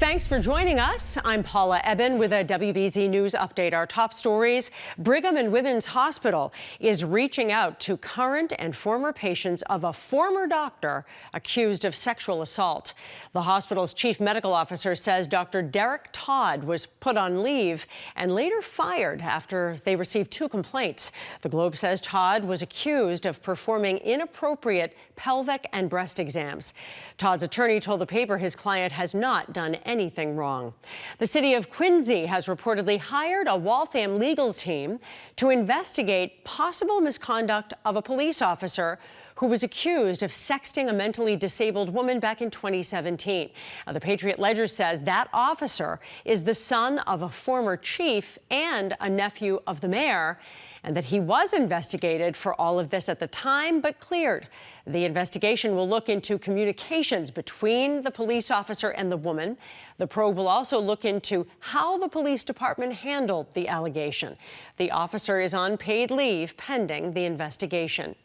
Thanks for joining us. I'm Paula Ebben with a WBZ News update. Our top stories: Brigham and Women's Hospital is reaching out to current and former patients of a former doctor accused of sexual assault. The hospital's chief medical officer says Dr. Derek Todd was put on leave and later fired after they received 2 complaints. The Globe says Todd was accused of performing inappropriate pelvic and breast exams. Todd's attorney told the paper his client has not done anything wrong. The city of Quincy has reportedly hired a Waltham legal team to investigate possible misconduct of a police officer who was accused of sexting a mentally disabled woman back in 2017. Now, the Patriot Ledger says that officer is the son of a former chief and a nephew of the mayor, and that he was investigated for all of this at the time, but cleared. The investigation will look into communications between the police officer and the woman. The probe will also look into how the police department handled the allegation. The officer is on paid leave pending the investigation.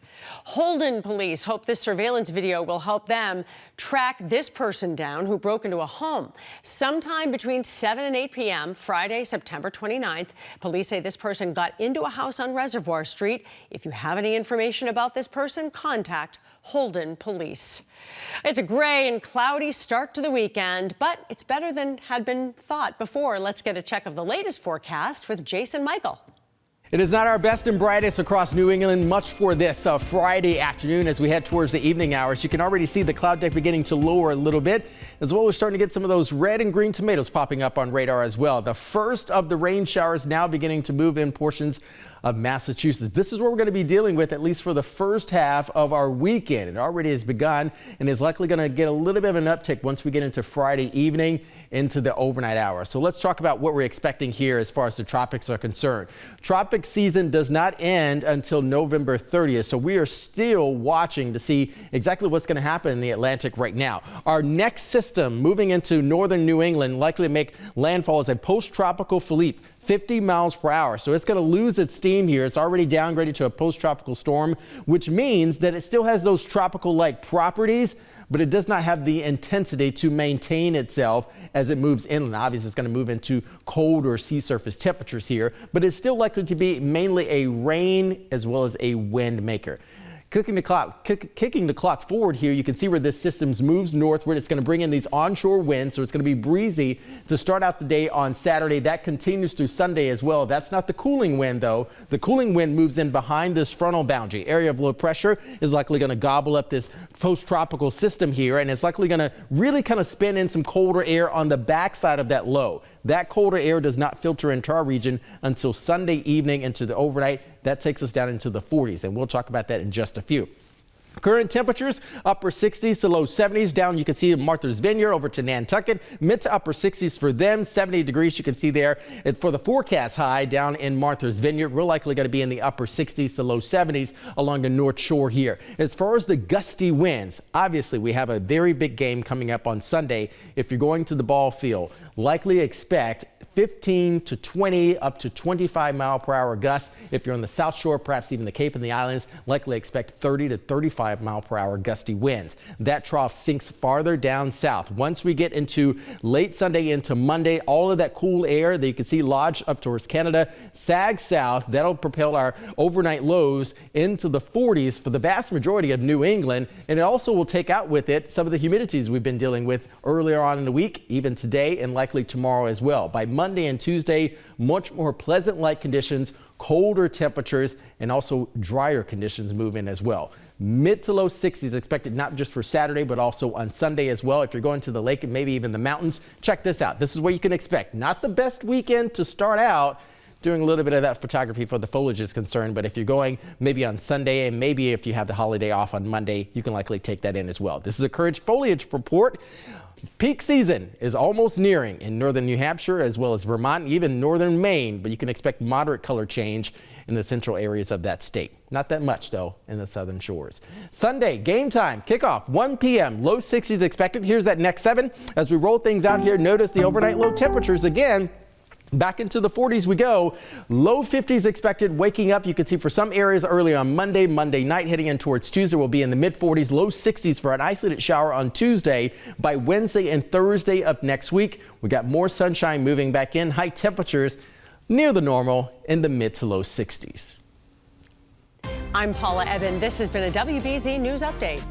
Holden police hope this surveillance video will help them track this person down who broke into a home sometime between 7 and 8 p.m. Friday, September 29th. Police say this person got into a house on Reservoir Street. If you have any information about this person, contact Holden Police. It's a gray and cloudy start to the weekend, but it's better than had been thought before. Let's get a check of the latest forecast with Jason Mikell. It is not our best and brightest across New England much for this Friday afternoon as we head towards the evening hours. You can already see the cloud deck beginning to lower a little bit, as well as starting to get some of those red and green tomatoes popping up on radar as well. The first of the rain showers now beginning to move in portions of Massachusetts. This is what we're going to be dealing with, at least for the first half of our weekend. It already has begun and is likely going to get a little bit of an uptick once we get into Friday evening into the overnight hours. So let's talk about what we're expecting here as far as the tropics are concerned. Tropic season does not end until November 30th, so we are still watching to see exactly what's going to happen in the Atlantic right now. Our next system moving into northern New England likely to make landfall as a post-tropical Philippe, 50 miles per hour. So it's going to lose its steam here. It's already downgraded to a post-tropical storm, which means that it still has those tropical-like properties, but it does not have the intensity to maintain itself as it moves inland. Obviously, it's going to move into colder sea surface temperatures here, but it's still likely to be mainly a rain as well as a wind maker. Kicking the clock forward here, you can see where this system moves northward. It's going to bring in these onshore winds, so it's going to be breezy to start out the day on Saturday. That continues through Sunday as well. That's not the cooling wind, though. The cooling wind moves in behind this frontal boundary. Area of low pressure is likely going to gobble up this post-tropical system here, and it's likely going to really kind of spin in some colder air on the backside of that low. That colder air does not filter into our region until Sunday evening into the overnight. That takes us down into the 40s, and we'll talk about that in just a few. Current temperatures, upper 60s to low 70s. Down you can see Martha's Vineyard over to Nantucket, mid to upper 60s for them, 70 degrees you can see there. And for the forecast high down in Martha's Vineyard, we're likely going to be in the upper 60s to low 70s along the North Shore here. As far as the gusty winds, obviously we have a very big game coming up on Sunday. If you're going to the ball field, likely expect 15 to 20 up to 25 mile per hour gusts. If you're on the South Shore, perhaps even the Cape and the Islands, likely expect 30 to 35 mile per hour gusty winds. That trough sinks farther down south. Once we get into late Sunday into Monday, all of that cool air that you can see lodge up towards Canada sags south. That'll propel our overnight lows into the 40s for the vast majority of New England, and it also will take out with it some of the humidities we've been dealing with earlier on in the week, even today and likely tomorrow as well. By Monday and Tuesday, much more pleasant light conditions, colder temperatures, and also drier conditions move in as well. Mid to low 60s expected not just for Saturday, but also on Sunday as well. If you're going to the lake and maybe even the mountains, check this out. This is what you can expect. Not the best weekend to start out, doing a little bit of that photography for the foliage is concerned, but if you're going maybe on Sunday and maybe if you have the holiday off on Monday, you can likely take that in as well. This is a Courage Foliage Report. Peak season is almost nearing in northern New Hampshire as well as Vermont, even northern Maine, but you can expect moderate color change in the central areas of that state. Not that much, though, in the southern shores. Sunday, game time, kickoff, 1 p.m., low 60s expected. Here's that next 7. As we roll things out here, notice the overnight low temperatures again. Back into the 40s we go. Low 50s expected. Waking up, you can see for some areas early on Monday night, heading in towards Tuesday, we'll be in the mid 40s, low 60s for an isolated shower on Tuesday. By Wednesday and Thursday of next week, we got more sunshine moving back in. High temperatures near the normal in the mid to low 60s. I'm Paula Ebben. This has been a WBZ News Update.